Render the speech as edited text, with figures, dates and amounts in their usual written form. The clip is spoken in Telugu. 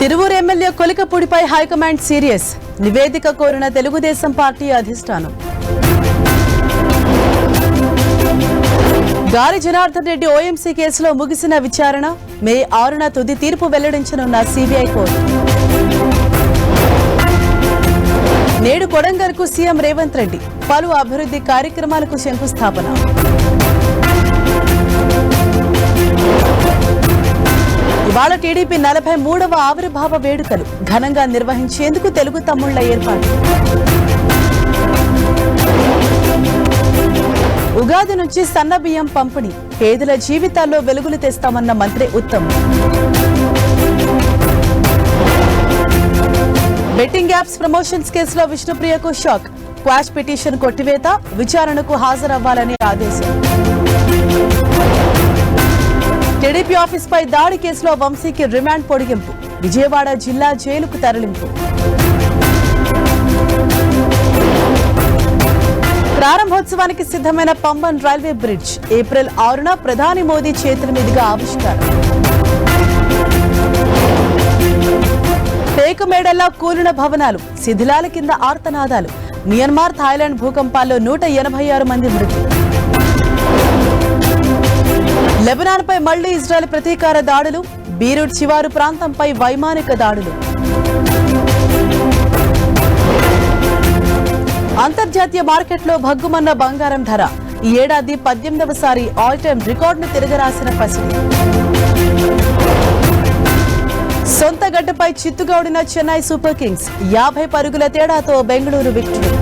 తిరువూరు ఎమ్మెల్యే కొలికపూడిపై హైకమాండ్ సీరియస్. నివేదిక కోరిన తెలుగుదేశం పార్టీ అధిష్టానం. గాలి జనార్దన్ రెడ్డి ఓఎంసీ కేసులో ముగిసిన విచారణ. మే 6న తుది తీర్పు వెల్లడించనున్న సిబిఐ కోర్టు. నేడు కొడంగల్కు సీఎం రేవంత్ రెడ్డి. పలు అభివృద్ధి కార్యక్రమాలకు శంకుస్థాపన. ఇవాళ టీడీపీ 43వ ఆవిర్భావ వేడుకలు ఘనంగా నిర్వహించేందుకు తెలుగు తమ్ముళ్ల ఏర్పాటు. ఉగాది నుంచి సన్నబియ్యం పంపిణీ. పేదల జీవితాల్లో వెలుగులు తెస్తామన్న మంత్రి ఉత్తమ్. బెట్టింగ్ యాప్స్ ప్రమోషన్స్ కేసులో విష్ణుప్రియకు షాక్. క్వాష్ పిటిషన్ కొట్టివేత. విచారణకు హాజరవ్వాలని ఆదేశం. టీడీపీ ఆఫీస్పై దాడి కేసులో వంశీకి రిమాండ్ పొడిగింపు. విజయవాడ జిల్లా జైలుకు తరలింపు. ప్రారంభోత్సవానికి సిద్ధమైన పంబన్ రైల్వే బ్రిడ్జ్. ఏప్రిల్ 6న ప్రధాని మోదీ చేతుల మీదుగా ఆవిష్కారం. టేకుమేడల్లా కూలిన భవనాలు. శిథిలాల కింద ఆర్తనాదాలు. మియన్మార్ థాయిలాండ్ భూకంపాల్లో 186 మంది మృతి. లెబనాన్పై మళ్లీ ఇజ్రాయెల్ ప్రతీకార దాడులు. బీరూట్ శివారు ప్రాంతంపై వైమానిక దాడులు. అంతర్జాతీయ మార్కెట్లో భగ్గుమన్న బంగారం ధర. ఈ ఏడాది 18వసారి ఆల్ టైమ్ రికార్డును తిరగరాసిన పసిడి. సొంత గడ్డపై చిత్తుగౌడిన చెన్నై సూపర్ కింగ్స్. 50 పరుగుల తేడాతో బెంగళూరు విక్టరీ.